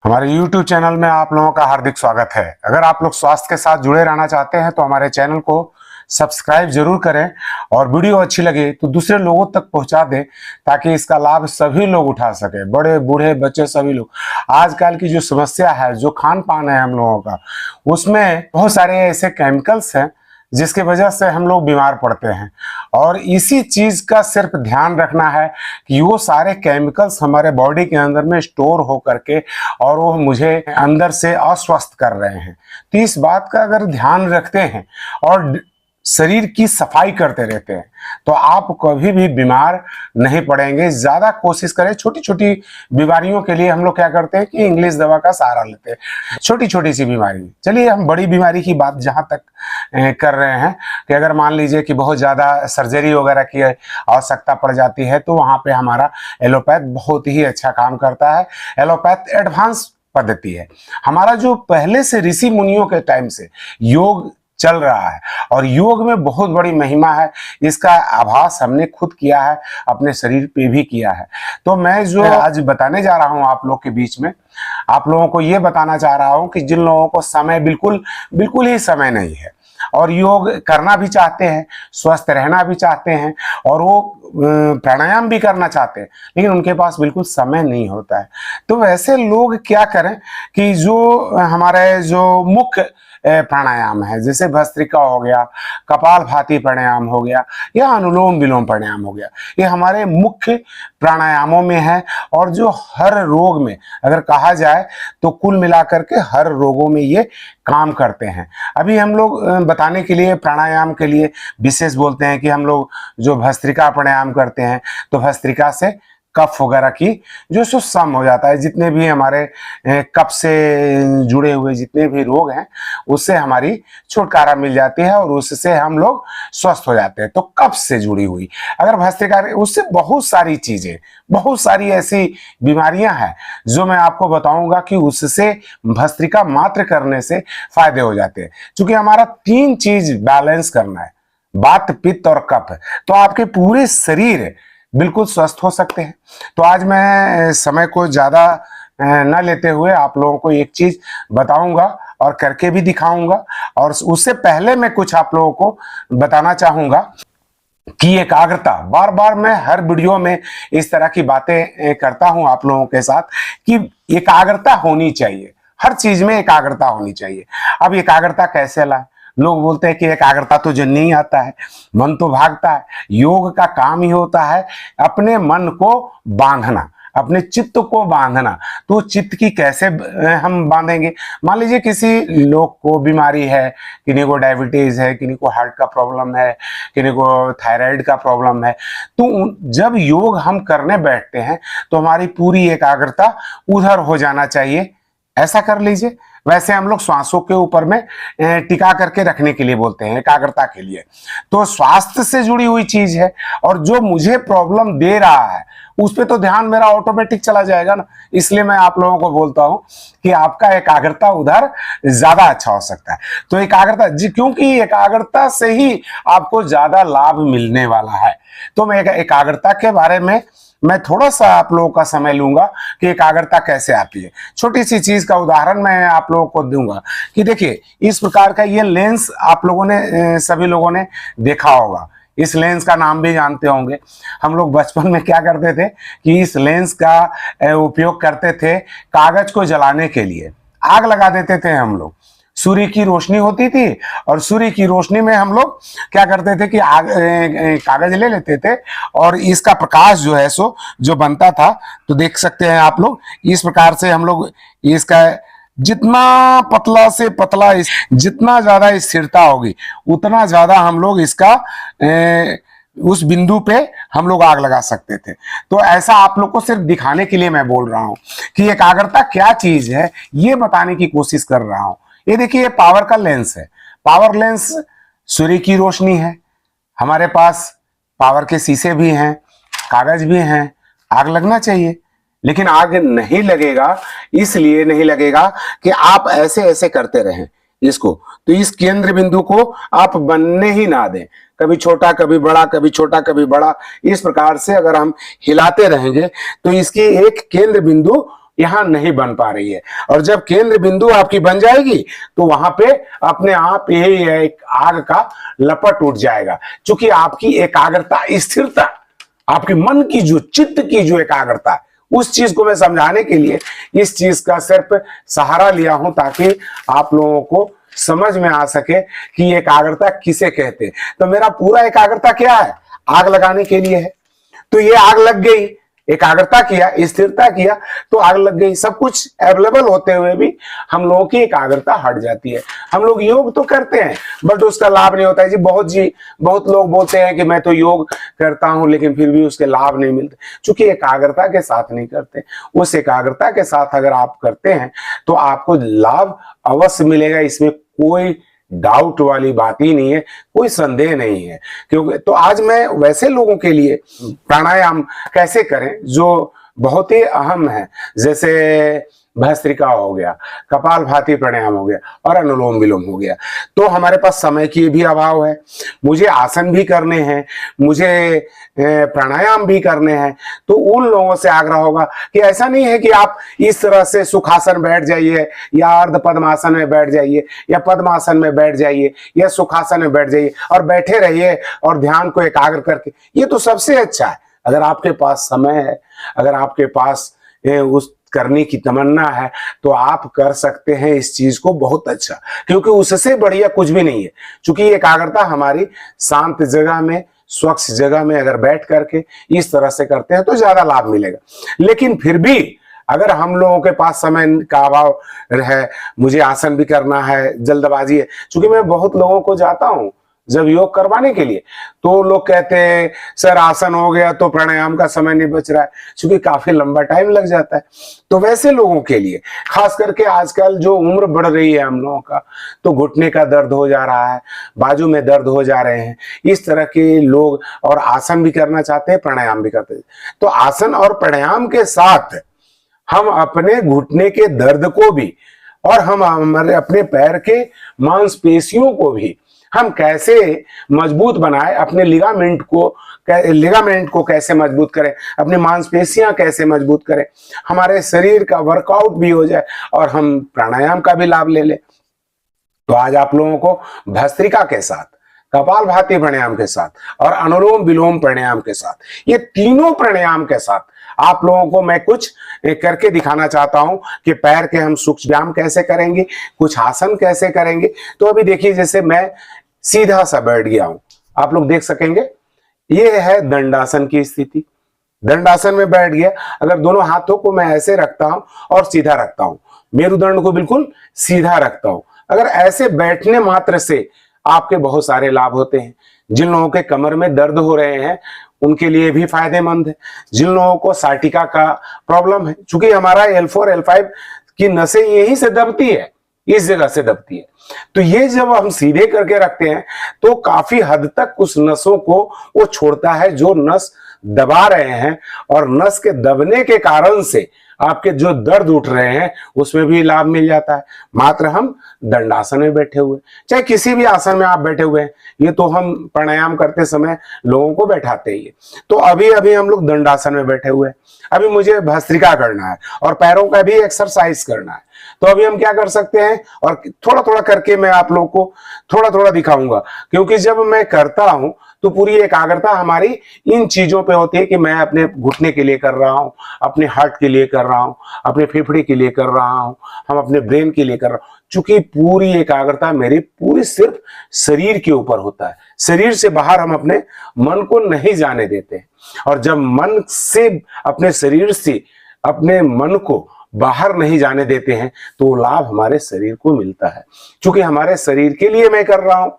हमारे YouTube channel में आप लोगों का हार्दिक स्वागत है। अगर आप लोग स्वास्थ्य के साथ जुड़े रहना चाहते हैं तो हमारे चैनल को सब्सक्राइब जरूर करें और वीडियो अच्छी लगे तो दूसरे लोगों तक पहुंचा दें ताकि इसका लाभ सभी लोग उठा सके, बड़े बूढ़े बच्चे सभी लोग। आजकल की जो समस्या है, जो खान पान है हम लोगों का, उसमें बहुत सारे ऐसे केमिकल्स हैं जिसकी वजह से हम लोग बीमार पड़ते हैं। और इसी चीज का सिर्फ ध्यान रखना है कि वो सारे केमिकल्स हमारे बॉडी के अंदर में स्टोर हो करके और वो मुझे अंदर से अस्वस्थ कर रहे हैं। तो इस बात का अगर ध्यान रखते हैं और शरीर की सफाई करते रहते हैं तो आप कभी भी बीमार नहीं पड़ेंगे। ज्यादा कोशिश करें। छोटी छोटी बीमारियों के लिए हम लोग क्या करते हैं कि इंग्लिश दवा का सहारा लेते हैं, छोटी छोटी सी बीमारी। चलिए हम बड़ी बीमारी की बात जहां तक कर रहे हैं कि अगर मान लीजिए कि बहुत ज्यादा सर्जरी वगैरह की आवश्यकता पड़ जाती है तो वहां पे हमारा एलोपैथ बहुत ही अच्छा काम करता है। एलोपैथ एडवांस पद्धति है। हमारा जो पहले से ऋषि मुनियों के टाइम से योग चल रहा है और योग में बहुत बड़ी महिमा है। इसका आभास हमने खुद किया है, अपने शरीर पे भी किया है। तो मैं जो आज बताने जा रहा हूं आप लोग के बीच में, आप लोगों को ये बताना चाह रहा हूं कि जिन लोगों को समय बिल्कुल ही समय नहीं है और योग करना भी चाहते हैं, स्वस्थ रहना भी चाहते हैं और वो प्राणायाम भी करना चाहते हैं, लेकिन उनके पास बिल्कुल समय नहीं होता है। तो वैसे लोग क्या करें कि जो हमारे जो मुख्य प्राणायाम है, जैसे भस्त्रिका हो गया, कपालभाति प्राणायाम हो गया या अनुलोम विलोम प्राणायाम हो गया, ये हमारे मुख्य प्राणायामों में है। और जो हर रोग में अगर कहा जाए तो कुल मिलाकर के हर रोगों में ये काम करते हैं। अभी हम लोग बताने के लिए प्राणायाम के लिए विशेष बोलते हैं कि हम लोग जो भस्त्रिका प्राणायाम करते हैं तो भस्त्रिका से कफ वगैरह की जो सो सम हो जाता है। जितने भी हमारे कफ से जुड़े हुए जितने भी रोग हैं उससे हमारी छुटकारा मिल जाती है और उससे हम लोग स्वस्थ हो जाते हैं। तो कफ से जुड़ी हुई अगर भस्त्रिका, उससे बहुत सारी चीजें, बहुत सारी ऐसी बीमारियां हैं जो मैं आपको बताऊंगा कि उससे भस्त्रिका मात्र करने से फायदे हो जाते हैं। क्योंकि हमारा तीन चीज बैलेंस करना है, वात पित्त और कफ, तो आपके पूरे शरीर बिल्कुल स्वस्थ हो सकते हैं। तो आज मैं समय को ज्यादा न लेते हुए आप लोगों को एक चीज बताऊंगा और करके भी दिखाऊंगा। और उससे पहले मैं कुछ आप लोगों को बताना चाहूंगा कि एकाग्रता, बार बार मैं हर वीडियो में इस तरह की बातें करता हूं आप लोगों के साथ कि एकाग्रता होनी चाहिए, हर चीज में एकाग्रता होनी चाहिए। अब एकाग्रता कैसे लाए? लोग बोलते हैं कि एकाग्रता तो जन नहीं आता है, मन तो भागता है। योग का काम ही होता है अपने मन को बांधना, अपने चित्त को बांधना। तो चित्त की कैसे हम बांधेंगे? मान लीजिए किसी लोग को बीमारी है, किन्हीं को डायबिटीज है, किन्हीं को हार्ट का प्रॉब्लम है, किन्हीं को थायराइड का प्रॉब्लम है। तो जब योग हम करने बैठते हैं तो हमारी पूरी एकाग्रता उधर हो जाना चाहिए। ऐसा कर लीजिए। वैसे हम लोग श्वासों के ऊपर में टिका करके रखने के लिए बोलते हैं, एकाग्रता के लिए। तो स्वास्थ्य से जुड़ी हुई चीज है और जो मुझे प्रॉब्लम दे रहा है उस पे तो ध्यान मेरा ऑटोमेटिक चला जाएगा ना। इसलिए मैं आप लोगों को बोलता हूं कि आपका एकाग्रता उधर ज्यादा अच्छा हो सकता है। तो एकाग्रता जी, क्योंकि एकाग्रता से ही आपको ज्यादा लाभ मिलने वाला है। तो मैं एकाग्रता के बारे में मैं थोड़ा सा आप लोगों का समय लूंगा कि एकाग्रता कैसे आती है। छोटी सी चीज का उदाहरण मैं आप लोगों को दूंगा कि देखिए, इस प्रकार का ये लेंस आप लोगों ने सभी लोगों ने देखा होगा। इस लेंस का नाम भी जानते होंगे। हम लोग बचपन में क्या करते थे कि इस लेंस का उपयोग करते थे कागज को जलाने के लिए, आग लगा देते थे हम लोग। सूर्य की रोशनी होती थी और सूर्य की रोशनी में हम लोग क्या करते थे कि कागज ले लेते थे और इसका प्रकाश जो है सो जो बनता था, तो देख सकते हैं आप लोग इस प्रकार से हम लोग इसका जितना पतला से पतला, जितना ज्यादा स्थिरता होगी उतना ज्यादा हम लोग इसका उस बिंदु पे हम लोग आग लगा सकते थे। तो ऐसा आप लोग को सिर्फ दिखाने के लिए मैं बोल रहा हूं कि एकाग्रता क्या चीज है, ये बताने की कोशिश कर रहा हूं। ये देखिए, ये पावर का लेंस है। पावर लेंस, सूर्य की रोशनी है, हमारे पास पावर के शीशे भी हैं, कागज भी हैं। आग लगना चाहिए, लेकिन आग नहीं लगेगा। इसलिए नहीं लगेगा कि आप ऐसे ऐसे करते रहें इसको। तो इस केंद्र बिंदु को आप बनने ही ना दें, कभी छोटा कभी बड़ा, कभी छोटा कभी बड़ा। इस प्रकार से अगर हम हिलाते रहेंगे तो इसकी एक केंद्र बिंदु यहाँ नहीं बन पा रही है। और जब केंद्र बिंदु आपकी बन जाएगी तो वहां पे अपने आप यही एक आग का लपट उठ जाएगा। क्योंकि आपकी एकाग्रता, स्थिरता, आपके मन की जो, चित्त की जो एकाग्रता, उस चीज को मैं समझाने के लिए इस चीज का सिर्फ सहारा लिया हूं, ताकि आप लोगों को समझ में आ सके कि एकाग्रता किसे कहते हैं। तो मेरा पूरा एकाग्रता क्या है? आग लगाने के लिए है। तो ये आग लग गई, एकाग्रता किया, स्थिरता किया तो आग लग गई। सब कुछ अवेलेबल होते हुए भी हम लोगों की एकाग्रता हट जाती है। हम लोग योग तो करते हैं बट उसका लाभ नहीं होता है जी। बहुत लोग बोलते हैं कि मैं तो योग करता हूं लेकिन फिर भी उसके लाभ नहीं मिलते, क्योंकि एकाग्रता के साथ नहीं करते। उस एकाग्रता के साथ अगर आप करते हैं तो आपको लाभ अवश्य मिलेगा, इसमें कोई डाउट वाली बात ही नहीं है, कोई संदेह नहीं है। क्योंकि तो आज मैं वैसे लोगों के लिए प्राणायाम कैसे करें जो बहुत ही अहम है, जैसे भस्त्रिका हो गया, कपालभाति प्राणायाम हो गया और अनुलोम विलोम हो गया। तो हमारे पास समय की भी अभाव है, मुझे आसन भी करने हैं, मुझे प्राणायाम भी करने हैं। तो उन लोगों से आग्रह होगा कि ऐसा नहीं है कि आप इस तरह से सुखासन बैठ जाइए या अर्ध पद्मासन में बैठ जाइए या पद्मासन में बैठ जाइए या सुखासन में बैठ जाइए और बैठे रहिए और ध्यान को एकाग्र करके। ये तो सबसे अच्छा है। अगर आपके पास समय है, अगर आपके पास उस करने की तमन्ना है तो आप कर सकते हैं इस चीज को बहुत अच्छा, क्योंकि उससे बढ़िया कुछ भी नहीं है। क्योंकि एकाग्रता हमारी शांत जगह में, स्वच्छ जगह में अगर बैठ करके इस तरह से करते हैं तो ज्यादा लाभ मिलेगा। लेकिन फिर भी अगर हम लोगों के पास समय का अभाव है, मुझे आसन भी करना है, जल्दबाजी है, क्योंकि मैं बहुत लोगों को जाता हूं जब योग करवाने के लिए तो लोग कहते हैं सर आसन हो गया तो प्राणायाम का समय नहीं बच रहा है, क्योंकि काफी लंबा टाइम लग जाता है। तो वैसे लोगों के लिए, खास करके आजकल जो उम्र बढ़ रही है हम लोगों का, तो घुटने का दर्द हो जा रहा है, बाजू में दर्द हो जा रहे हैं, इस तरह के लोग और आसन भी करना चाहते हैं, प्राणायाम भी करते हैं। तो आसन और प्राणायाम के साथ हम अपने घुटने के दर्द को भी और हम हमारे अपने पैर के मांसपेशियों को भी हम कैसे मजबूत बनाए, अपने लिगामेंट को कैसे मजबूत करें, अपनी मांसपेशियां कैसे मजबूत करें, हमारे शरीर का वर्कआउट भी हो जाए और हम प्राणायाम का भी लाभ ले लें। तो आज आप लोगों को भस्त्रिका के साथ, कपालभाति प्राणायाम के साथ और अनुलोम विलोम प्राणायाम के साथ, ये तीनों प्राणायाम के साथ आप लोगों को मैं कुछ करके दिखाना चाहता हूं कि पैर के हम सूक्ष्म व्यायाम कैसे करेंगे, कुछ आसन कैसे करेंगे। तो अभी देखिए, जैसे मैं सीधा सा बैठ गया हूं, आप लोग देख सकेंगे, ये है दंडासन की स्थिति। दंडासन में बैठ गया, अगर दोनों हाथों को मैं ऐसे रखता हूं और सीधा रखता हूं, मेरुदंड को बिल्कुल सीधा रखता हूं, अगर ऐसे बैठने मात्र से आपके बहुत सारे लाभ होते हैं। जिन लोगों के कमर में दर्द हो रहे हैं उनके लिए भी फायदेमंद है। जिन लोगों को साइटिका का प्रॉब्लम है, चूंकि हमारा L4 L5 की नसें यहीं से दबती है, इस जगह से दबती है, तो ये जब हम सीधे करके रखते हैं तो काफी हद तक उस नसों को वो छोड़ता है जो नस दबा रहे हैं, और नस के दबने के कारण से आपके जो दर्द उठ रहे हैं उसमें भी लाभ मिल जाता है। मात्र हम दंडासन में बैठे हुए, चाहे किसी भी आसन में आप बैठे हुए हैं, ये तो हम प्राणायाम करते समय लोगों को बैठाते ही है। तो अभी अभी हम लोग दंडासन में बैठे हुए हैं, अभी मुझे भस्त्रिका करना है और पैरों का भी एक्सरसाइज करना है। तो अभी हम क्या कर सकते हैं, और थोड़ा थोड़ा करके मैं आप लोगों को थोड़ा थोड़ा दिखाऊंगा, क्योंकि जब मैं करता हूं तो पूरी एकाग्रता हमारी इन चीजों पे होती है कि मैं अपने घुटने के लिए कर रहा हूं, अपने हार्ट के लिए कर रहा हूं, अपने फेफड़े के लिए कर रहा हूं, हम अपने ब्रेन के लिए कर रहा हूं। चूंकि पूरी एकाग्रता मेरी पूरी सिर्फ शरीर के ऊपर होता है, शरीर से बाहर हम अपने मन को नहीं जाने देते। और जब मन से, अपने शरीर से अपने मन को बाहर नहीं जाने देते हैं तो लाभ हमारे शरीर को मिलता है। चूंकि हमारे शरीर के लिए मैं कर रहा हूं,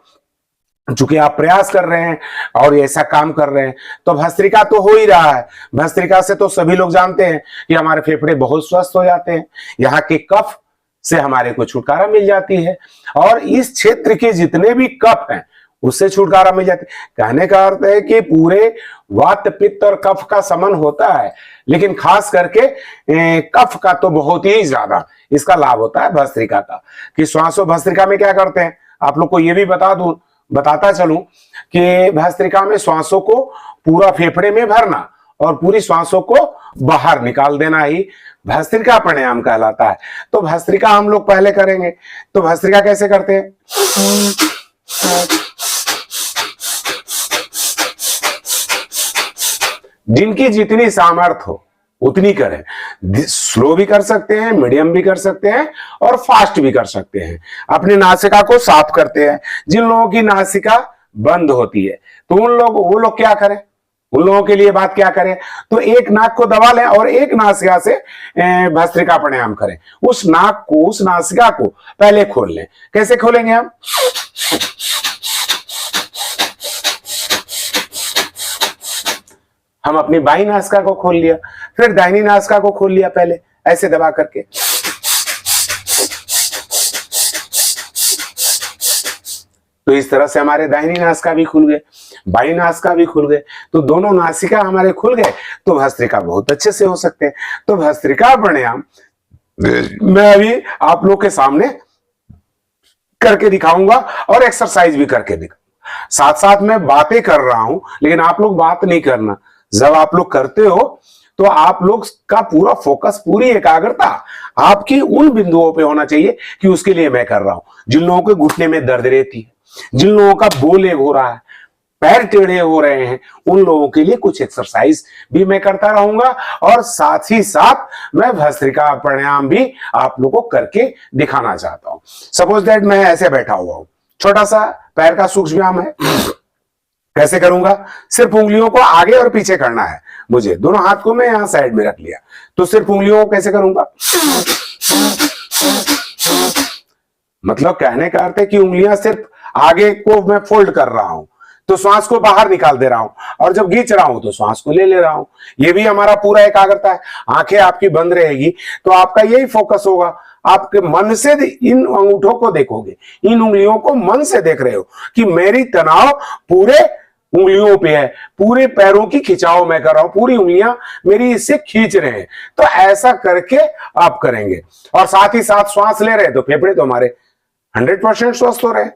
चूंकि आप प्रयास कर रहे हैं और ऐसा काम कर रहे हैं, तो भस्त्रिका तो हो ही रहा है। भस्त्रिका से तो सभी लोग जानते हैं कि हमारे फेफड़े बहुत स्वस्थ हो जाते हैं, यहाँ के कफ से हमारे को छुटकारा मिल जाती है, और इस क्षेत्र के जितने भी कफ हैं उससे छुटकारा मिल जाती है। कहने का अर्थ है कि पूरे वात पित्त और कफ का समन होता है, लेकिन खास करके कफ का तो बहुत ही ज्यादा इसका लाभ होता है भस्त्रिका का। कि श्वासो भस्त्रिका में क्या करते हैं, आप लोग को ये भी बताता चलूं कि भस्त्रिका में श्वासों को पूरा फेफड़े में भरना और पूरी श्वासों को बाहर निकाल देना ही भस्त्रिका प्राणायाम कहलाता है। तो भस्त्रिका हम लोग पहले करेंगे। तो भस्त्रिका कैसे करते हैं? जिनकी जितनी सामर्थ्य हो उतनी करें। स्लो भी कर सकते हैं, मीडियम भी कर सकते हैं और फास्ट भी कर सकते हैं। अपनी नासिका को साफ करते हैं। जिन लोगों की नासिका बंद होती है तो वो लोग क्या करें? उन लोगों के लिए बात क्या करें? तो एक नाक को दबा लें और एक नासिका से भस्त्रिका प्राणायाम करें। उस नाक को, उस नासिका को पहले खोल लें। कैसे खोलेंगे हम? हम अपनी बाई नासिका को खोल लिया, फिर दाहिनी नासिका को खोल लिया, पहले ऐसे दबा करके। तो इस तरह से हमारे दाहिनी नासिका भी खुल गए, बाई नासिका भी खुल गए। तो दोनों नासिका हमारे खुल गए तो भस्त्रिका बहुत अच्छे से हो सकते हैं। तो भस्त्रिका प्राणायाम मैं अभी आप लोग के सामने करके दिखाऊंगा और एक्सरसाइज भी करके दिखाऊंगा। साथ साथ मैं बातें कर रहा हूं, लेकिन आप लोग बात नहीं करना। जब आप लोग करते हो तो आप लोग का पूरा फोकस, पूरी एकाग्रता आपकी उन बिंदुओं पे होना चाहिए कि उसके लिए मैं कर रहा हूं। जिन लोगों के घुटने में दर्द रहती है, जिन लोगों का बोले हो रहा है, पैर टेढ़े हो रहे हैं, उन लोगों के लिए कुछ एक्सरसाइज भी मैं करता रहूंगा और साथ ही साथ मैं भस्त्रिका प्राणायाम भी आप लोगों को करके दिखाना चाहता हूं। सपोज दैट मैं ऐसे बैठा हुआ हूं, छोटा सा पैर का सूक्ष्म व्यायाम है। कैसे करूंगा? सिर्फ उंगलियों को आगे और पीछे करना है मुझे। दोनों हाथ को मैं यहां साइड में रख लिया। तो सिर्फ उंगलियों को कैसे करूंगा? मतलब कहने का अर्थ है कि उंगलियां सिर्फ आगे को मैं फोल्ड कर रहा हूं, तो श्वास को बाहर निकाल दे रहा हूं, और जब खींच रहा हूं तो श्वास को ले रहा हूं। ये भी हमारा पूरा एकाग्रता है। आंखें आपकी बंद रहेगी तो आपका यही फोकस होगा। आपके मन से इन अंगूठों को देखोगे, इन उंगलियों को मन से देख रहे हो कि मेरी तनाव पूरे उंगलियों पे है, पूरे पैरों की खिंचाव मैं कर रहा हूं, पूरी उंगलियां मेरी इससे खींच रहे हैं। तो ऐसा करके आप करेंगे और साथ ही साथ श्वास ले रहे हैं तो फेफड़े तो हमारे 100% स्वस्थ हो रहे हैं,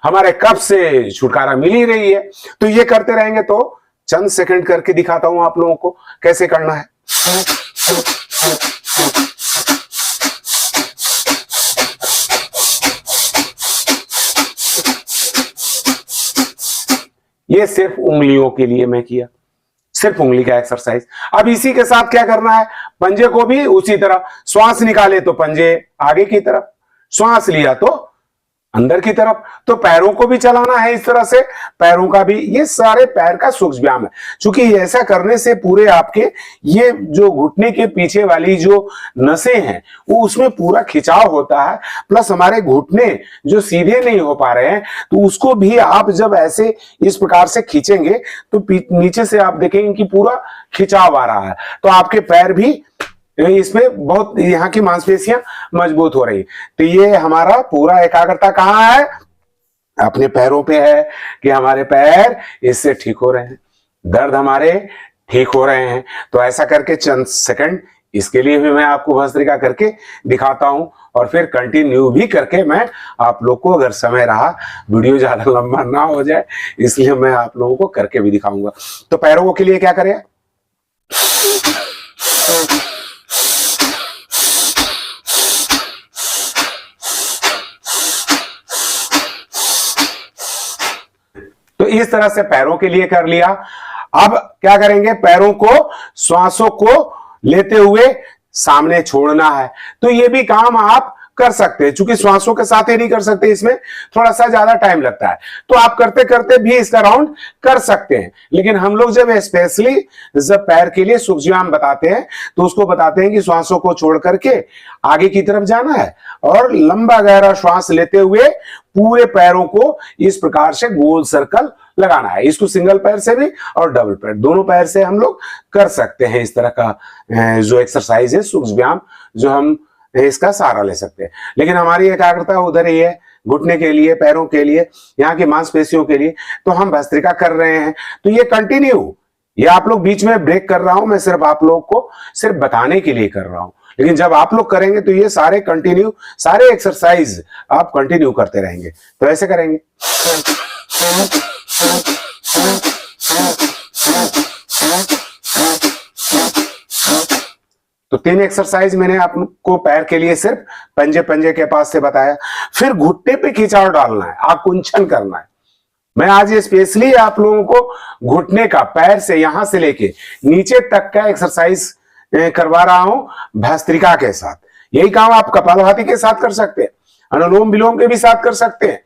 हमारे कफ से छुटकारा मिल ही रही है। तो ये करते रहेंगे। तो चंद सेकंड करके दिखाता हूं आप लोगों को कैसे करना है। ये सिर्फ उंगलियों के लिए मैं किया, सिर्फ उंगली का एक्सरसाइज। अब इसी के साथ क्या करना है? पंजे को भी उसी तरह, श्वास निकाले तो पंजे आगे की तरफ, श्वास लिया तो अंदर की तरफ। तो पैरों को भी चलाना है इस तरह से, पैरों का भी। ये सारे पैर का सूक्ष्म व्यायाम है। क्योंकि ऐसा करने से पूरे आपके ये जो घुटने के पीछे वाली जो नसें हैं वो उसमें पूरा खिंचाव होता है, प्लस हमारे घुटने जो सीधे नहीं हो पा रहे हैं तो उसको भी आप जब ऐसे इस प्रकार से खींचेंगे तो नीचे से आप देखेंगे कि पूरा खिंचाव आ रहा है। तो आपके पैर भी इसमें बहुत, यहाँ की मांसपेशियां मजबूत हो रही। तो ये हमारा पूरा एकाग्रता कहाँ है? अपने पैरों पे है कि हमारे पैर इससे ठीक हो रहे हैं, दर्द हमारे ठीक हो रहे हैं। तो ऐसा करके चंद सेकंड इसके लिए भी मैं आपको भस्त्रिका करके दिखाता हूं और फिर कंटिन्यू भी करके मैं आप लोग को, अगर समय रहा, वीडियो ज्यादा लंबा ना हो जाए इसलिए मैं आप लोगों को करके भी दिखाऊंगा। तो पैरों के लिए क्या करें? तो इस तरह से पैरों के लिए कर लिया। अब क्या करेंगे? पैरों को, श्वासों को लेते हुए सामने छोड़ना है। तो ये भी काम आप कर सकते हैं, क्योंकि श्वासों के साथ ही नहीं कर सकते, इसमें थोड़ा सा ज्यादा टाइम लगता है। तो आप करते करते भी इसका राउंड कर सकते हैं। लेकिन हम लोग जब स्पेशली जब पैर के लिए सूक्ष्म व्यायाम बताते हैं तो उसको बताते हैं कि श्वासों को छोड़ करके आगे की तरफ जाना है और लंबा गहरा श्वास लेते हुए पूरे पैरों को इस प्रकार से गोल सर्कल लगाना है। इसको सिंगल पैर से भी और डबल पैर, दोनों पैर से हम लोग कर सकते हैं। इस तरह का जो एक्सरसाइज है, सूक्ष्म व्यायाम, जो हम इसका सहारा ले सकते हैं। लेकिन हमारी एकाग्रता उधर ही है, घुटने के लिए, पैरों के लिए, यहाँ की मांसपेशियों के लिए। तो हम भस्त्रिका कर रहे हैं। तो ये कंटिन्यू, ये आप लोग बीच में ब्रेक कर रहा हूं, मैं सिर्फ आप लोग को सिर्फ बताने के लिए कर रहा हूं। लेकिन जब आप लोग करेंगे तो ये सारे कंटिन्यू, सारे एक्सरसाइज आप कंटिन्यू करते रहेंगे। तो ऐसे करेंगे। तो 3 एक्सरसाइज मैंने आपको पैर के लिए सिर्फ पंजे पंजे के पास से बताया। फिर घुटने पे खिंचाव डालना है, आकुंचन करना है। मैं आज स्पेशली आप लोगों को घुटने का, पैर से यहां से लेके नीचे तक का एक्सरसाइज करवा रहा हूं भस्त्रिका के साथ। यही काम आप कपालभाति के साथ कर सकते हैं, अनुलोम विलोम के भी साथ कर सकते हैं,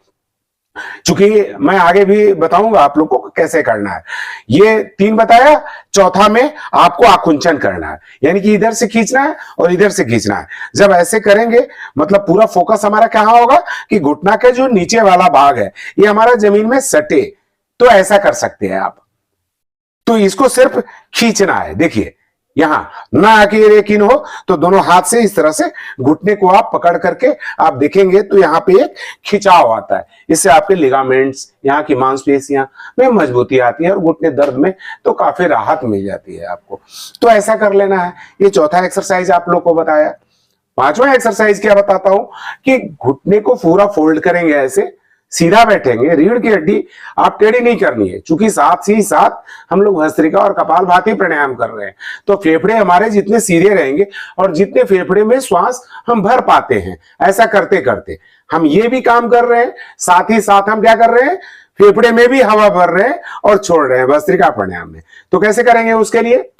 क्योंकि मैं आगे भी बताऊंगा आप लोगों को कैसे करना है। ये 3 बताया, चौथा में आपको आकुंचन करना है, यानी कि इधर से खींचना है और इधर से खींचना है। जब ऐसे करेंगे मतलब पूरा फोकस हमारा कहां होगा कि घुटना के जो नीचे वाला भाग है ये हमारा जमीन में सटे। तो ऐसा कर सकते हैं आप। तो इसको सिर्फ खींचना है। देखिए यहां ना आके यकीन हो तो दोनों हाथ से इस तरह से घुटने को आप पकड़ करके आप देखेंगे तो यहां पे एक खिंचाव आता है। इससे आपके लिगामेंट्स, यहाँ की मांसपेशियां में मजबूती आती है और घुटने दर्द में तो काफी राहत मिल जाती है आपको। तो ऐसा कर लेना है। ये चौथा एक्सरसाइज आप लोग को बताया। 5वां एक्सरसाइज क्या बताता हूं कि घुटने को पूरा फोल्ड करेंगे, ऐसे सीधा बैठेंगे, रीढ़ की हड्डी आप टेढ़ी नहीं करनी है, क्योंकि साथ ही साथ हम लोग भस्त्रिका और कपालभाति प्राणायाम कर रहे हैं। तो फेफड़े हमारे जितने सीधे रहेंगे और जितने फेफड़े में श्वास हम भर पाते हैं, ऐसा करते करते हम ये भी काम कर रहे हैं, साथ ही साथ हम क्या कर रहे हैं, फेफड़े में भी हवा भर रहे हैं और छोड़ रहे हैं भस्त्रिका प्राणायाम में। तो कैसे करेंगे उसके लिए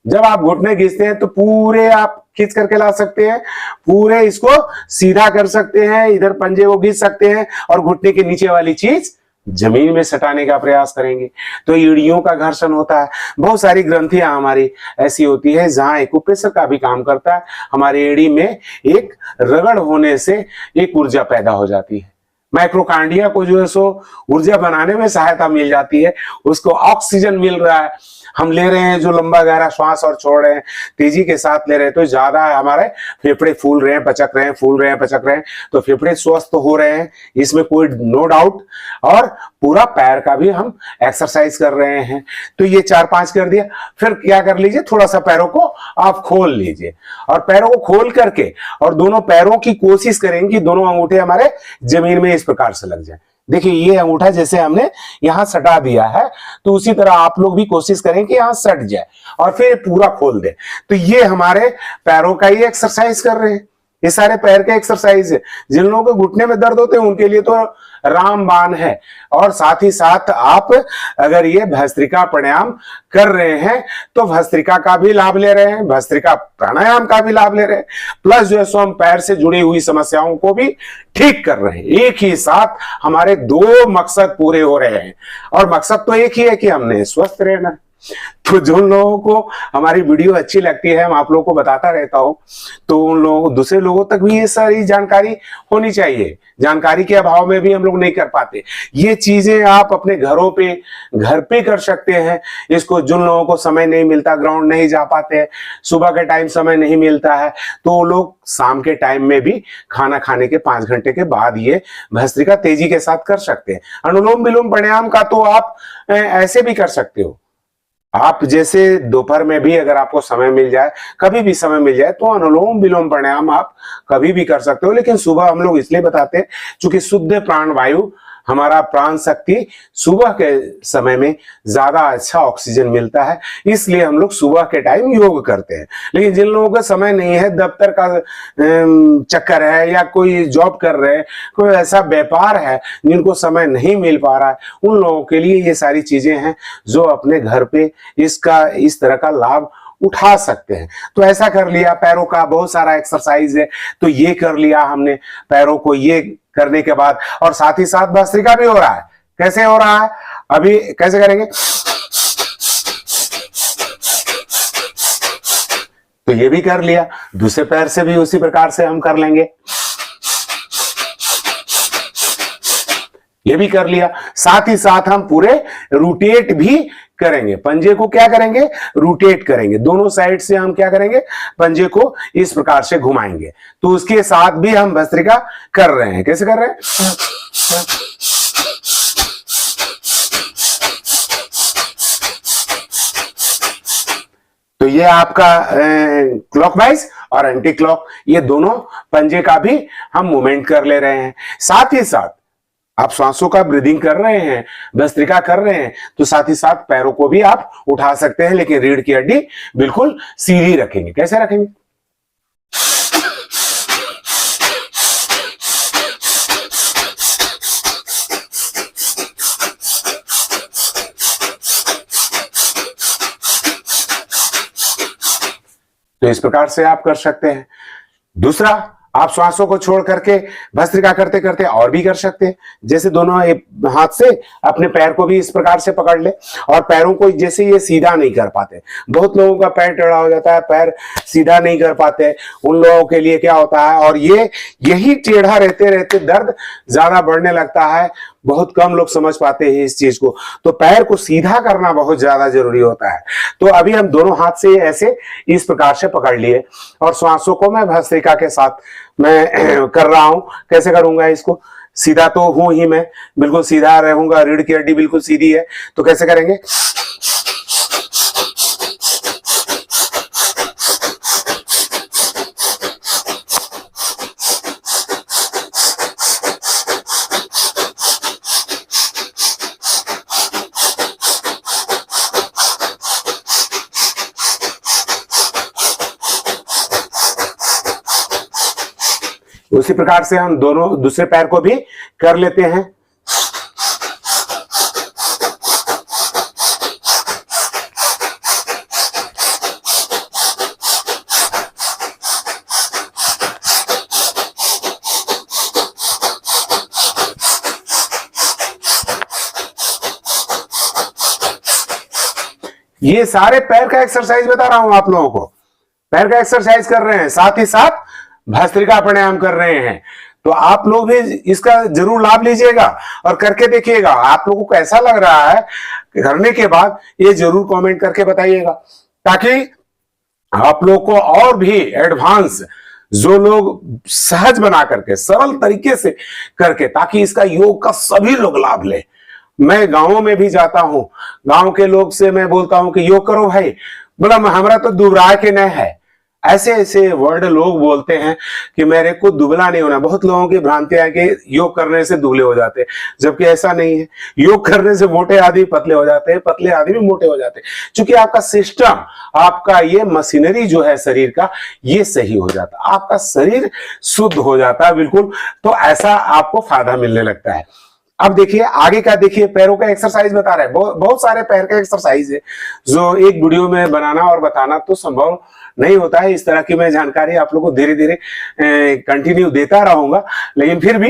जब आप घुटने खींचते हैं तो पूरे आप खींच करके ला सकते हैं, पूरे इसको सीधा कर सकते हैं, इधर पंजे को खींच सकते हैं और घुटने के नीचे वाली चीज जमीन में सटाने का प्रयास करेंगे। तो एड़ियों का घर्षण होता है। बहुत सारी ग्रंथियां हमारी ऐसी होती है जहां एक्यूप्रेशर का भी काम करता है। हमारी एड़ी में एक रगड़ होने से एक ऊर्जा पैदा हो जाती है। माइक्रोकांडिया को जो है सो ऊर्जा बनाने में सहायता मिल जाती है, उसको ऑक्सीजन मिल रहा है, हम ले रहे हैं जो लंबा गहरा श्वास और छोड़ रहे हैं, तेजी के साथ ले रहे हैं, तो ज्यादा हमारे फेफड़े फूल रहे हैं, पचक रहे हैं, फूल रहे हैं, पचक रहे हैं, तो फेफड़े स्वस्थ हो रहे हैं, इसमें कोई नो डाउट। और पूरा पैर का भी हम एक्सरसाइज कर रहे हैं। तो ये 4-5 कर दिया। फिर क्या कर लीजिए, थोड़ा सा पैरों को आप खोल लीजिए और पैरों को खोल करके और दोनों पैरों की कोशिश करेंगे कि दोनों अंगूठे हमारे जमीन में इस प्रकार से लग जाए। देखिए ये अंगूठा जैसे हमने यहां सटा दिया है, तो उसी तरह आप लोग भी कोशिश करें कि यहां सट जाए और फिर पूरा खोल दे। तो ये हमारे पैरों का ही एक्सरसाइज कर रहे हैं। ये सारे पैर के एक्सरसाइज है। जिन लोगों को घुटने में दर्द होते हैं उनके लिए तो रामबाण है। और साथ ही साथ आप अगर ये भस्त्रिका प्राणायाम कर रहे हैं तो भस्त्रिका का भी लाभ ले रहे हैं, भस्त्रिका प्राणायाम का भी लाभ ले रहे हैं, प्लस जो है सो हम पैर से जुड़ी हुई समस्याओं को भी ठीक कर रहे हैं। एक ही साथ हमारे 2 मकसद पूरे हो रहे हैं और मकसद तो एक ही है कि हमने स्वस्थ रहना। तो जो लोगों को हमारी वीडियो अच्छी लगती है, हम आप लोगों को बताता रहता हूं, तो उन लोगों, दूसरे लोगों तक भी ये सारी जानकारी होनी चाहिए। जानकारी के अभाव में भी हम लोग नहीं कर पाते। ये चीजें आप अपने घरों पे, घर पे कर सकते हैं। इसको जिन लोगों को समय नहीं मिलता, ग्राउंड नहीं जा पाते हैं, सुबह के टाइम समय नहीं मिलता है, तो वो लोग शाम के टाइम में भी खाना खाने के 5 घंटे के बाद ये भस्त्रिका तेजी के साथ कर सकते हैं। अनुलोम विलोम प्राणायाम का तो आप ऐसे भी कर सकते हो। आप जैसे दोपहर में भी अगर आपको समय मिल जाए, कभी भी समय मिल जाए, तो अनुलोम विलोम प्राणायाम आप कभी भी कर सकते हो। लेकिन सुबह हम लोग इसलिए बताते हैं क्योंकि शुद्ध प्राण वायु, हमारा प्राण शक्ति सुबह के समय में ज्यादा अच्छा ऑक्सीजन मिलता है, इसलिए हम लोग सुबह के टाइम योग करते हैं। लेकिन जिन लोगों का समय नहीं है, दफ्तर का चक्कर है या कोई जॉब कर रहे हैं, कोई ऐसा व्यापार है जिनको समय नहीं मिल पा रहा है, उन लोगों के लिए ये सारी चीजें हैं जो अपने घर पे इसका इस तरह का लाभ उठा सकते हैं। तो ऐसा कर लिया। पैरों का बहुत सारा एक्सरसाइज है, तो ये कर लिया हमने पैरों को। ये करने के बाद और साथ ही साथ भस्त्रिका भी हो रहा है। कैसे हो रहा है, अभी कैसे करेंगे, तो ये भी कर लिया। दूसरे पैर से भी उसी प्रकार से हम कर लेंगे, ये भी कर लिया। साथ ही साथ हम पूरे रोटेट भी करेंगे। पंजे को क्या करेंगे, रोटेट करेंगे। दोनों साइड से हम क्या करेंगे, पंजे को इस प्रकार से घुमाएंगे। तो उसके साथ भी हम भस्त्रिका कर रहे हैं। कैसे कर रहे हैं, तो ये आपका क्लॉकवाइज और एंटी क्लॉक, ये दोनों पंजे का भी हम मूवमेंट कर ले रहे हैं। साथ ही साथ आप सांसों का ब्रीदिंग कर रहे हैं, भस्त्रिका कर रहे हैं, तो साथ ही साथ पैरों को भी आप उठा सकते हैं, लेकिन रीढ़ की हड्डी बिल्कुल सीधी रखेंगे। कैसे रखेंगे? तो इस प्रकार से आप कर सकते हैं। दूसरा, आप श्वासों को छोड़ करके भस्त्रिका करते करते और भी कर सकते हैं। जैसे दोनों हाथ से अपने पैर को भी इस प्रकार से पकड़ ले, और पैरों को जैसे ये सीधा नहीं कर पाते, बहुत लोगों का पैर टेढ़ा हो जाता है, पैर सीधा नहीं कर पाते, उन लोगों के लिए क्या होता है, और ये यही टेढ़ा रहते रहते दर्द ज्यादा बढ़ने लगता है। बहुत कम लोग समझ पाते हैं इस चीज को। तो पैर को सीधा करना बहुत ज्यादा जरूरी होता है। तो अभी हम दोनों हाथ से ऐसे इस प्रकार से पकड़ लिए, और श्वासों को मैं भस्त्रिका के साथ मैं कर रहा हूं। कैसे करूंगा इसको? सीधा तो हूं ही मैं, बिल्कुल सीधा रहूंगा, रीढ़ की हड्डी बिल्कुल सीधी है। तो कैसे करेंगे? उसी प्रकार से हम दोनों दूसरे पैर को भी कर लेते हैं। ये सारे पैर का एक्सरसाइज बता रहा हूं आप लोगों को, पैर का एक्सरसाइज कर रहे हैं, साथ ही साथ भस्त्रिका प्राणायाम कर रहे हैं। तो आप लोग भी इसका जरूर लाभ लीजिएगा और करके देखिएगा। आप लोगों को कैसा लग रहा है करने के बाद ये जरूर कमेंट करके बताइएगा, ताकि आप लोग को और भी एडवांस जो लोग सहज बना करके सरल तरीके से करके, ताकि इसका योग का सभी लोग लाभ ले। मैं गांवों में भी जाता हूं, गांव के लोग से मैं बोलता हूं कि योग करो भाई, बोला हमारा तो दुबरा के न है। ऐसे ऐसे वर्ड लोग बोलते हैं कि मेरे को दुबला नहीं होना। बहुत लोगों की भ्रांति है कि योग करने से दुबले हो जाते हैं, जबकि ऐसा नहीं है। योग करने से मोटे आदमी पतले हो जाते हैं, पतले आदमी मोटे हो जाते हैं, क्योंकि आपका सिस्टम, आपका ये मशीनरी जो है शरीर का, ये सही हो जाता है, आपका शरीर शुद्ध हो जाता है बिल्कुल। तो ऐसा आपको फायदा मिलने लगता है। अब देखिए आगे का, देखिए पैरों का एक्सरसाइज बता रहे हैं। बहुत सारे पैर का एक्सरसाइज है जो एक वीडियो में बनाना और बताना तो संभव नहीं होता है। इस तरह की मैं जानकारी आप लोगों को धीरे धीरे कंटिन्यू देता रहूंगा। लेकिन फिर भी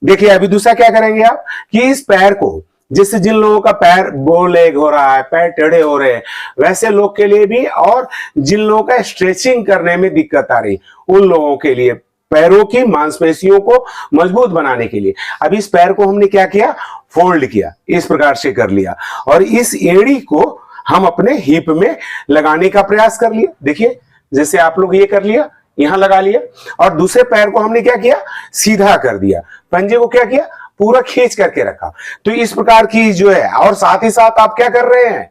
देखिए, अभी दूसरा क्या करेंगे आप कि इस पैर को, जिससे जिन लोगों का पैर बो लेग हो रहा है, पैर टेढ़े हो रहे हैं, वैसे लोग के लिए भी, और जिन लोगों का स्ट्रेचिंग करने में दिक्कत आ रही, उन लोगों के लिए, पैरों की मांसपेशियों को मजबूत बनाने के लिए अभी इस पैर को हमने क्या किया, फोल्ड किया, इस प्रकार से कर लिया, और इस एड़ी को हम अपने हिप में लगाने का प्रयास कर लिया। देखिए जैसे आप लोग ये कर लिया, यहां लगा लिया, और दूसरे पैर को हमने क्या किया, सीधा कर दिया, पंजे को क्या किया, पूरा खींच करके रखा। तो इस प्रकार की जो है, और साथ ही साथ आप क्या कर रहे हैं,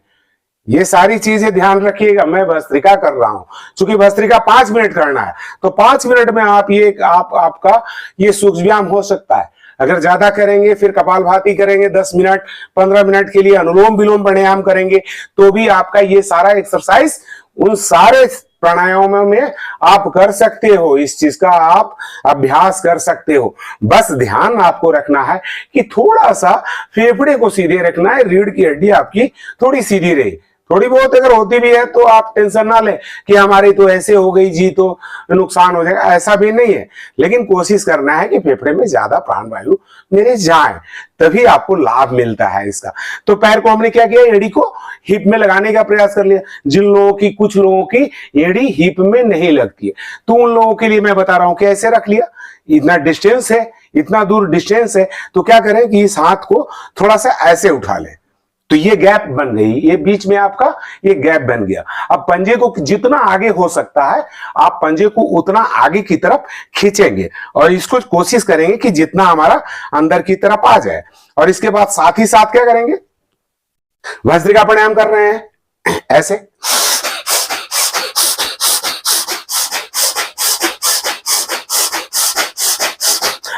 ये सारी चीजें ध्यान रखिएगा। मैं भस्त्रिका कर रहा हूं, क्योंकि भस्त्रिका 5 मिनट करना है, तो 5 मिनट में आप ये आपका ये सूक्ष्म व्यायाम हो सकता है। अगर ज्यादा करेंगे फिर कपालभाति करेंगे, 10 मिनट 15 मिनट के लिए अनुलोम विलोम प्राणायाम करेंगे, तो भी आपका ये सारा एक्सरसाइज उन सारे प्राणायामों में आप कर सकते हो। इस चीज का आप अभ्यास कर सकते हो। बस ध्यान आपको रखना है कि थोड़ा सा फेफड़े को सीधे रखना है, रीढ़ की हड्डी आपकी थोड़ी सीधी रहे। थोड़ी बहुत अगर होती भी है तो आप टेंशन ना लें कि हमारी तो ऐसे हो गई जी तो नुकसान हो जाएगा, ऐसा भी नहीं है। लेकिन कोशिश करना है कि फेफड़े में ज्यादा प्राण वायु मेरे जाए, तभी आपको लाभ मिलता है इसका। तो पैर को हमने क्या किया, एड़ी को हिप में लगाने का प्रयास कर लिया। जिन लोगों की, कुछ लोगों की एड़ी हिप में नहीं लगती है, तो उन लोगों के लिए मैं बता रहा हूं कि ऐसे रख लिया, इतना डिस्टेंस है, इतना दूर डिस्टेंस है, तो क्या करें कि इस हाथ को थोड़ा सा ऐसे उठा लें, तो ये गैप बन गई, ये बीच में आपका ये गैप बन गया। अब पंजे को जितना आगे हो सकता है आप पंजे को उतना आगे की तरफ खींचेंगे, और इसको कोशिश करेंगे कि जितना हमारा अंदर की तरफ आ जाए। और इसके बाद साथ ही साथ क्या करेंगे, भस्त्रिका प्राणायाम कर रहे हैं ऐसे,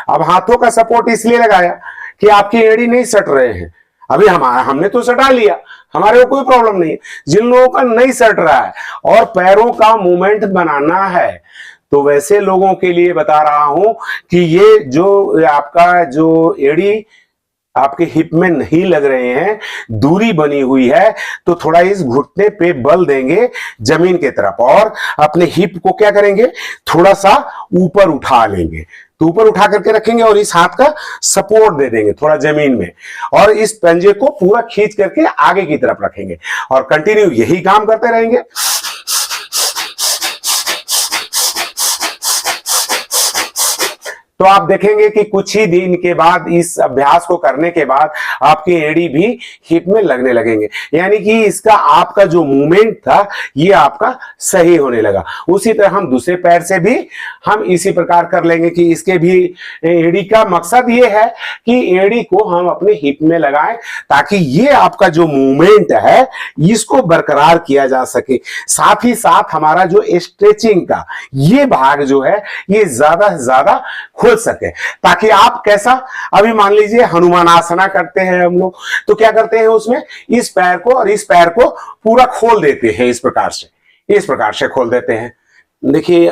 अब हाथों का सपोर्ट इसलिए लगाया कि आपकी एड़ी नहीं सट रहे हैं। अभी हमने तो सटा लिया, हमारे को कोई प्रॉब्लम नहीं है। जिन लोगों का नहीं सट रहा है और पैरों का मूवमेंट बनाना है, तो वैसे लोगों के लिए बता रहा हूं कि ये जो आपका जो एड़ी आपके हिप में नहीं लग रहे हैं, दूरी बनी हुई है, तो थोड़ा इस घुटने पे बल देंगे जमीन की तरफ और अपने हिप को क्या करेंगे, थोड़ा सा ऊपर उठा लेंगे। तो ऊपर उठा करके रखेंगे और इस हाथ का सपोर्ट दे देंगे थोड़ा जमीन में, और इस पंजे को पूरा खींच करके आगे की तरफ रखेंगे और कंटिन्यू यही काम करते रहेंगे। तो आप देखेंगे कि कुछ ही दिन के बाद, इस अभ्यास को करने के बाद, आपकी एड़ी भी हिप में लगने लगेंगे, यानी कि इसका आपका जो मूवमेंट था ये आपका सही होने लगा। उसी तरह हम दूसरे पैर से भी हम इसी प्रकार कर लेंगे कि इसके भी एड़ी का मकसद ये है कि एड़ी को हम अपने हिप में लगाएं ताकि ये आपका जो मूवमेंट है इसको बरकरार किया जा सके। साथ ही साथ हमारा जो स्ट्रेचिंग का ये भाग जो है ये ज्यादा से ज्यादा खुल सके, ताकि आप कैसा, अभी मान लीजिए हनुमानासना करते हैं हम लोग, तो क्या करते हैं उसमें इस पैर को और इस पैर को पूरा खोल देते हैं, इस प्रकार से खोल देते हैं। देखिए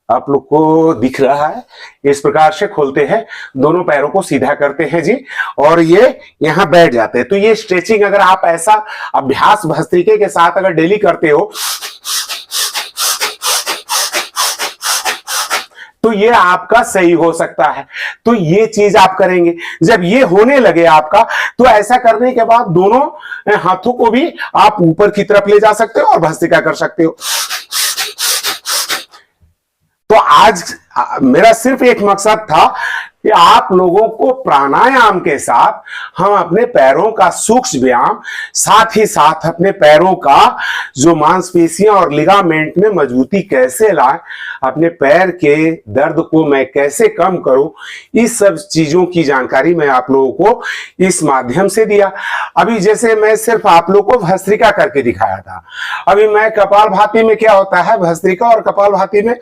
आप लोग को दिख रहा है, इस प्रकार से खोलते हैं, दोनों पैरों को सीधा करते हैं जी, और ये यहां बैठ जाते हैं। तो ये स्ट्रेचिंग अगर आप ऐसा अभ्यास भस्त्रिका के साथ अगर डेली करते हो तो ये आपका सही हो सकता है। तो ये चीज आप करेंगे। जब ये होने लगे आपका, तो ऐसा करने के बाद दोनों हाथों को भी आप ऊपर की तरफ ले जा सकते हो और भस्त्रिका कर सकते हो। तो आज मेरा सिर्फ एक मकसद था कि आप लोगों को प्राणायाम के साथ हम अपने पैरों का सूक्ष्म व्यायाम, साथ ही साथ अपने पैरों का जो मांसपेशियां और लिगामेंट में मजबूती कैसे लाएं, अपने पैर के दर्द को मैं कैसे कम करूं, इस सब चीजों की जानकारी मैं आप लोगों को इस माध्यम से दिया। अभी जैसे मैं सिर्फ आप लोगों को भस्त्रिका करके दिखाया था, अभी मैं कपालभाति में क्या होता है, भस्त्रिका और कपालभाति में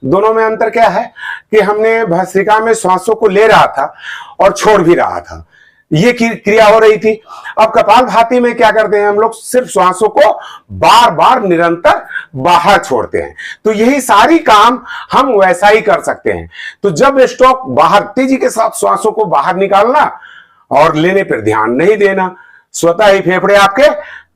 दोनों में अंतर क्या है कि हमने भस्त्रिका में श्वासों को ले रहा था और छोड़ भी रहा था, ये क्रिया हो रही थी। अब कपालभाति में क्या करते हैं हम लोग, सिर्फ श्वासों को बार बार निरंतर बाहर छोड़ते हैं। तो यही सारी काम हम वैसा ही कर सकते हैं। तो जब स्ट्रोक बाहर, तेजी के साथ श्वासों को बाहर निकालना और लेने पर ध्यान नहीं देना, स्वतः ही फेफड़े आपके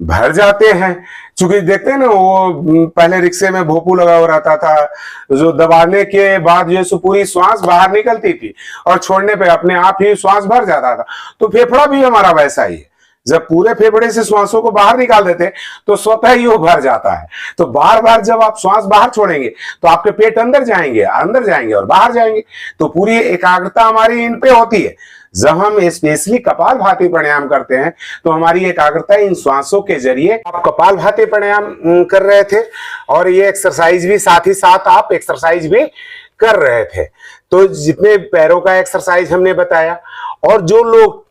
भर जाते हैं। चूंकि देखते हैं ना, वो पहले रिक्शे में भोपू लगा हुआ रहता था, जो दबाने के बाद जो पूरी श्वास बाहर निकलती थी और छोड़ने पे अपने आप ही श्वास भर जाता था। तो फेफड़ा भी हमारा वैसा ही है, जब पूरे फेफड़े से श्वासों को बाहर निकाल देते तो स्वतः ही वो भर जाता है। तो बार बार जब आप श्वास बाहर छोड़ेंगे तो आपके पेट अंदर जाएंगे और बाहर जाएंगे, तो पूरी एकाग्रता हमारी इन पे होती है। जब हम स्पेशली कपालभाति प्राणायाम करते हैं तो हमारी एकाग्रता इन श्वासों के जरिए, आप कपालभाति प्राणायाम कर रहे थे और ये एक्सरसाइज भी साथ ही साथ आप एक्सरसाइज भी कर रहे थे। तो जितने पैरों का एक्सरसाइज हमने बताया, और जो लोग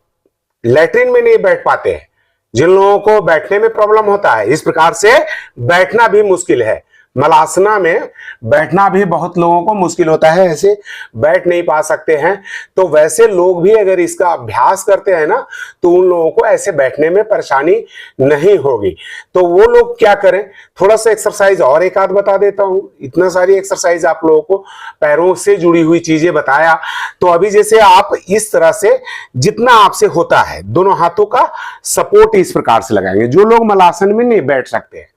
लैट्रिन में नहीं बैठ पाते हैं, जिन लोगों को बैठने में प्रॉब्लम होता है, इस प्रकार से बैठना भी मुश्किल है, मलासना में बैठना भी बहुत लोगों को मुश्किल होता है, ऐसे बैठ नहीं पा सकते हैं, तो वैसे लोग भी अगर इसका अभ्यास करते हैं ना, तो उन लोगों को ऐसे बैठने में परेशानी नहीं होगी। तो वो लोग क्या करें, थोड़ा सा एक्सरसाइज और एक आध बता देता हूं। इतना सारी एक्सरसाइज आप लोगों को पैरों से जुड़ी हुई चीजें बताया। तो अभी जैसे आप इस तरह से जितना आपसे होता है, दोनों हाथों का सपोर्ट इस प्रकार से लगाएंगे। जो लोग मलासन में नहीं बैठ सकते हैं,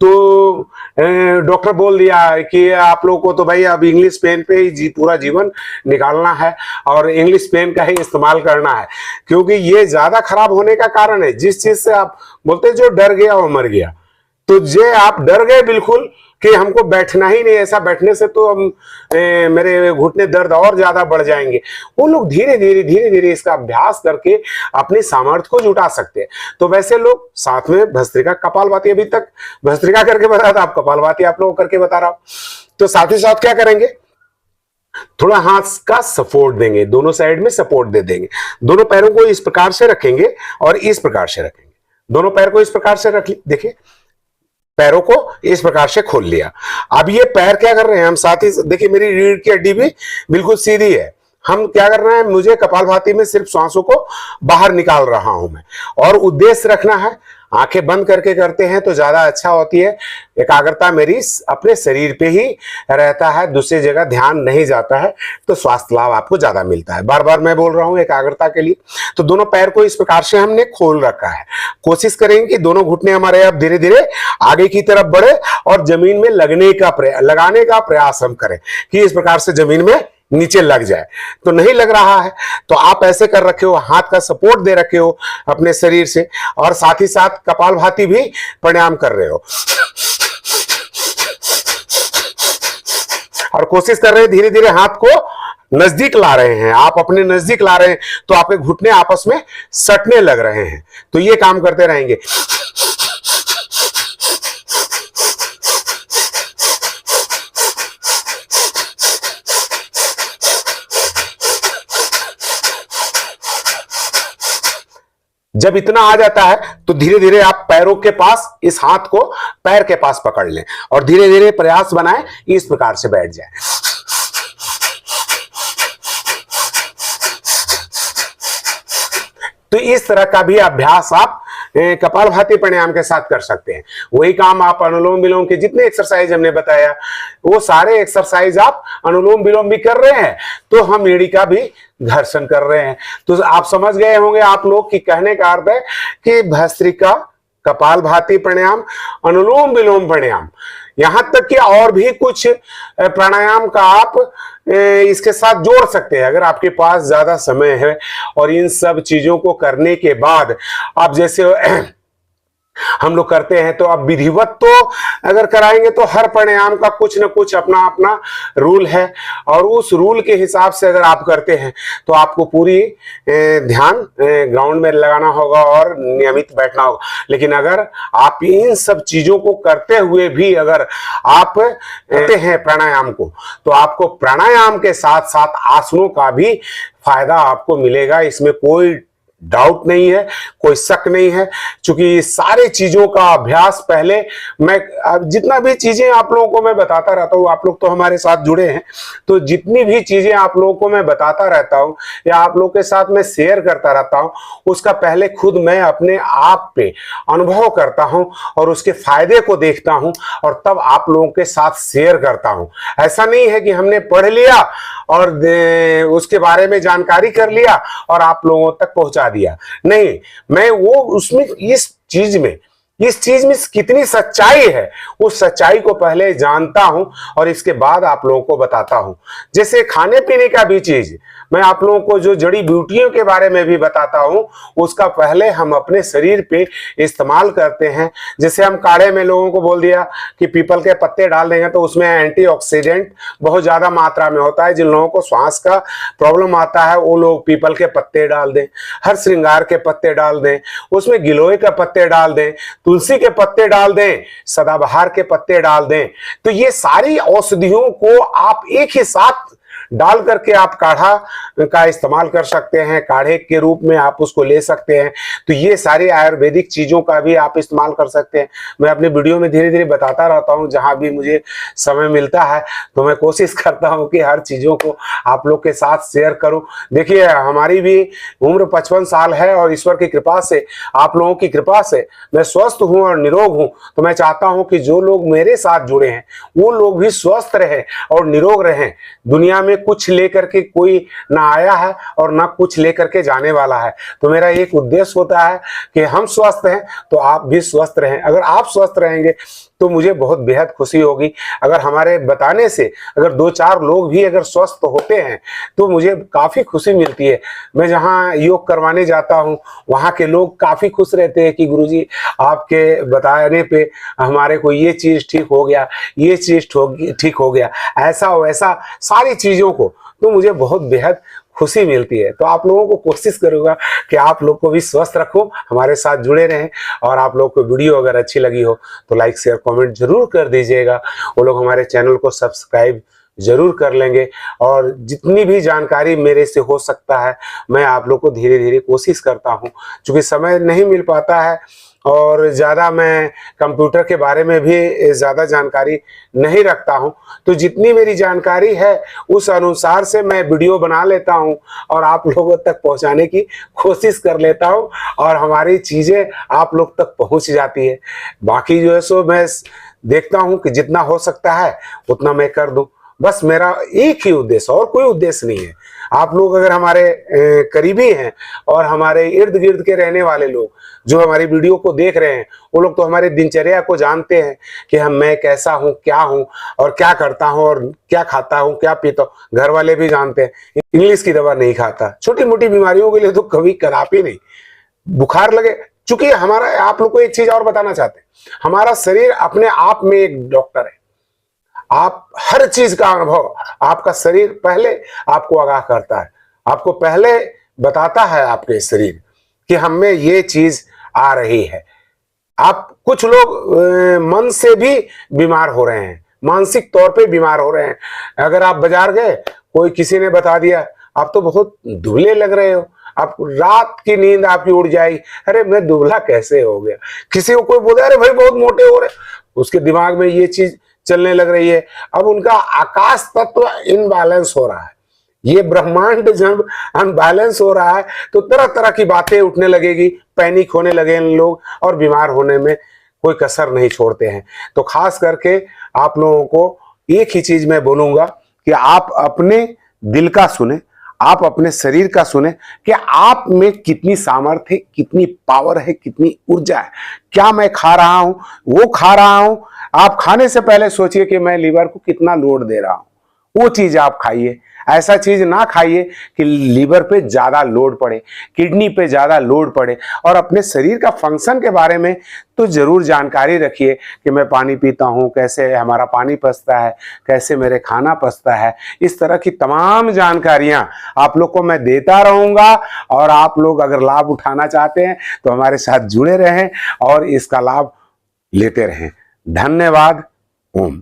तो डॉक्टर बोल दिया कि आप लोगों को तो भाई अब इंग्लिश पेन पे ही पूरा जीवन निकालना है और इंग्लिश पेन का ही इस्तेमाल करना है, क्योंकि ये ज्यादा खराब होने का कारण है। जिस चीज से आप बोलते जो डर गया वो मर गया, तो जे आप डर गए बिल्कुल कि हमको बैठना ही नहीं, ऐसा बैठने से तो हम मेरे घुटने दर्द और ज्यादा बढ़ जाएंगे। वो लोग धीरे धीरे इसका अभ्यास करके अपनी सामर्थ्य को जुटा सकते हैं। तो वैसे लोग साथ में भस्त्रिका, कपालभाति अभी तक भस्त्रिका करके बताया था, आप कपालभाति आप लोगों करके बता रहा हूं। तो साथ ही साथ क्या करेंगे, थोड़ा हाथ का सपोर्ट देंगे, दोनों साइड में सपोर्ट दे देंगे। दोनों पैरों को इस प्रकार से रखेंगे और इस प्रकार से रखेंगे। दोनों पैर को इस प्रकार से रख ली, देखिए पैरों को इस प्रकार से खोल लिया। अब ये पैर क्या कर रहे हैं हम, साथ ही देखिए मेरी रीढ़ की हड्डी भी बिल्कुल सीधी है, हम क्या कर रहे हैं, मुझे कपालभाति में सिर्फ सांसों को बाहर निकाल रहा हूं मैं, और उद्देश्य रखना है। आंखें बंद करके करते हैं तो ज्यादा अच्छा होती है, एकाग्रता मेरी अपने शरीर पे ही रहता है, दूसरी जगह ध्यान नहीं जाता है, तो स्वास्थ्य लाभ आपको ज्यादा मिलता है। बार बार मैं बोल रहा हूं एकाग्रता के लिए। तो दोनों पैर को इस प्रकार से हमने खोल रखा है। कोशिश करेंगे कि दोनों घुटने हमारे अब धीरे धीरे आगे की तरफ बढ़े और जमीन में लगाने का प्रयास हम करें कि इस प्रकार से जमीन में नीचे लग जाए। तो नहीं लग रहा है तो आप ऐसे कर रखे हो, हाथ का सपोर्ट दे रखे हो अपने शरीर से, और साथ ही साथ कपालभाति भी प्राणायाम कर रहे हो, और कोशिश कर रहे हैं धीरे धीरे हाथ को नजदीक ला रहे हैं। आप अपने नजदीक ला रहे हैं तो आपके घुटने आपस में सटने लग रहे हैं। तो ये काम करते रहेंगे। जब इतना आ जाता है तो धीरे धीरे आप पैरों के पास इस हाथ को पैर के पास पकड़ लें और धीरे धीरे प्रयास बनाएं इस प्रकार से बैठ जाए। तो इस तरह का भी अभ्यास आप कपालभाति प्राणायाम के साथ कर सकते हैं। वही काम आप अनुलोम विलोम के जितने एक्सरसाइज हमने बताया वो सारे एक्सरसाइज आप अनुलोम विलोम भी कर रहे हैं, तो हम एड़ी का भी घर्षण कर रहे हैं। तो आप समझ गए होंगे आप लोग कि कहने का अर्थ है कि भस्त्रिका, कपालभाति प्राणायाम, अनुलोम विलोम प्राणायाम, यहां तक कि और भी कुछ प्राणायाम का आप इसके साथ जोड़ सकते हैं अगर आपके पास ज्यादा समय है। और इन सब चीजों को करने के बाद आप जैसे हम लोग करते हैं तो अब विधिवत तो अगर कराएंगे तो हर प्राणायाम का कुछ न कुछ अपना अपना रूल है, और उस रूल के हिसाब से अगर आप करते हैं तो आपको पूरी ध्यान ग्राउंड में लगाना होगा और नियमित बैठना होगा। लेकिन अगर आप इन सब चीजों को करते हुए भी अगर आप करते हैं प्राणायाम को, तो आपको प्राणायाम के साथ साथ आसनों का भी फायदा आपको मिलेगा। इसमें कोई डाउट नहीं है, कोई शक नहीं है। क्योंकि सारे चीजों का अभ्यास पहले मैं जितना भी चीजें आप लोगों को मैं बताता रहता हूँ, आप लोग तो हमारे साथ जुड़े हैं, तो जितनी भी चीजें आप लोगों को मैं बताता रहता हूँ या आप लोग के साथ मैं शेयर करता रहता हूँ, उसका पहले खुद मैं अपने आप पे अनुभव करता हूँ और उसके फायदे को देखता हूँ और तब आप लोगों के साथ शेयर करता हूँ। ऐसा नहीं है कि हमने पढ़ लिया और उसके बारे में जानकारी कर लिया और आप लोगों तक पहुंचा दिया, नहीं। मैं वो उसमें इस चीज में कितनी सच्चाई है उस सच्चाई को पहले जानता हूं और इसके बाद आप लोगों को बताता हूं। जैसे खाने पीने का भी चीज मैं आप लोगों को जो जड़ी बूटियों के बारे में भी बताता हूं, उसका पहले हम अपने शरीर पे इस्तेमाल करते हैं। जैसे हम काढ़े में लोगों को बोल दिया कि पीपल के पत्ते डाल देंगे तो उसमें एंटीऑक्सीडेंट बहुत ज्यादा मात्रा में होता है। जिन लोगों को श्वास का प्रॉब्लम आता है वो लोग पीपल के पत्ते डाल दें, हर श्रृंगार के पत्ते डाल दें, उसमें गिलोय के पत्ते डाल दें, तुलसी के पत्ते डाल दें, सदाबहार के पत्ते डाल दें। तो ये सारी औषधियों को आप एक ही साथ डाल करके आप काढ़ा का इस्तेमाल कर सकते हैं, काढ़े के रूप में आप उसको ले सकते हैं। तो ये सारी आयुर्वेदिक चीजों का भी आप इस्तेमाल कर सकते हैं। मैं अपने वीडियो में धीरे धीरे बताता रहता हूं, जहां भी मुझे समय मिलता है तो मैं कोशिश करता हूं कि हर चीजों को आप लोग के साथ शेयर करूं। देखिए हमारी भी उम्र 55 साल है और ईश्वर की कृपा से, आप लोगों की कृपा से मैं स्वस्थ हूं और निरोग हूं। तो मैं चाहता हूं कि जो लोग मेरे साथ जुड़े हैं वो लोग भी स्वस्थ रहें और निरोग रहें। दुनिया में कुछ लेकर के कोई ना आया है और ना कुछ लेकर के जाने वाला है। तो मेरा एक उद्देश्य होता है कि हम स्वस्थ हैं तो आप भी स्वस्थ रहें। अगर आप स्वस्थ रहेंगे तो मुझे बहुत बेहद खुशी होगी। अगर हमारे बताने से अगर 2-4 लोग भी अगर स्वस्थ होते हैं तो मुझे काफी खुशी मिलती है। मैं जहाँ योग करवाने जाता हूँ वहाँ के लोग काफी खुश रहते हैं कि गुरुजी आपके बताने पे हमारे को ये चीज ठीक हो गया, ये चीज ठीक हो गया, ऐसा वैसा सारी चीजों को, तो मुझे बहुत बेहद खुशी मिलती है। तो आप लोगों को कोशिश करूंगा कि आप लोग को भी स्वस्थ रखो, हमारे साथ जुड़े रहें। और आप लोग को वीडियो अगर अच्छी लगी हो तो लाइक शेयर कमेंट जरूर कर दीजिएगा। वो लोग हमारे चैनल को सब्सक्राइब जरूर कर लेंगे और जितनी भी जानकारी मेरे से हो सकता है मैं आप लोग को धीरे धीरे कोशिश करता हूं। क्योंकि समय नहीं मिल पाता है और ज़्यादा मैं कंप्यूटर के बारे में भी ज़्यादा जानकारी नहीं रखता हूं। तो जितनी मेरी जानकारी है उस अनुसार से मैं वीडियो बना लेता हूं और आप लोगों तक पहुंचाने की कोशिश कर लेता हूं और हमारी चीज़ें आप लोग तक पहुंच जाती है। बाकी जो है सो मैं देखता हूं कि जितना हो सकता है उतना मैं कर दूं। बस मेरा एक ही उद्देश्य, और कोई उद्देश्य नहीं है। आप लोग अगर हमारे करीबी हैं और हमारे इर्द गिर्द के रहने वाले लोग जो हमारी वीडियो को देख रहे हैं, वो लोग तो हमारे दिनचर्या को जानते हैं कि मैं कैसा हूँ, क्या हूँ और क्या करता हूँ और क्या खाता हूँ, क्या पीता हूँ। घर वाले भी जानते हैं। इंग्लिश की दवा नहीं खाता, छोटी मोटी बीमारियों के लिए तो कभी कदापि नहीं। बुखार लगे, चूंकि हमारा, आप लोग को एक चीज और बताना चाहते हैं, हमारा शरीर अपने आप में एक डॉक्टर है। आप हर चीज का अनुभव, आपका शरीर पहले आपको आगाह करता है, आपको पहले बताता है आपके शरीर कि हमें ये चीज आ रही है। आप कुछ लोग मन से भी बीमार हो रहे हैं, मानसिक तौर पे बीमार हो रहे हैं। अगर आप बाजार गए, कोई किसी ने बता दिया आप तो बहुत दुबले लग रहे हो, आप रात की नींद आपकी उड़ जाएगी, अरे मैं दुबला कैसे हो गया। किसी को कोई बोला अरे भाई बहुत मोटे हो रहे, उसके दिमाग में ये चीज चलने लग रही है। अब उनका आकाश तत्व इनबैलेंस हो रहा है, ये ब्रह्मांड जब अनबैलेंस हो रहा है तो तरह तरह की बातें उठने लगेगी, पैनिक होने लगे लोग और बीमार होने में कोई कसर नहीं छोड़ते हैं। तो खास करके आप लोगों को एक ही चीज मैं बोलूंगा कि आप अपने दिल का सुने, आप अपने शरीर का सुने कि आप में कितनी सामर्थ्य है, कितनी पावर है, कितनी ऊर्जा है। क्या मैं खा रहा हूं, वो खा रहा हूं। आप खाने से पहले सोचिए कि मैं लीवर को कितना लोड दे रहा हूं, वो चीज आप खाइए। ऐसा चीज ना खाइए कि लीवर पे ज्यादा लोड पड़े, किडनी पे ज्यादा लोड पड़े। और अपने शरीर का फंक्शन के बारे में तो जरूर जानकारी रखिए कि मैं पानी पीता हूँ, कैसे हमारा पानी पचता है, कैसे मेरे खाना पचता है। इस तरह की तमाम जानकारियां आप लोग को मैं देता रहूंगा और आप लोग अगर लाभ उठाना चाहते हैं तो हमारे साथ जुड़े रहें और इसका लाभ लेते रहें। धन्यवाद। ओम।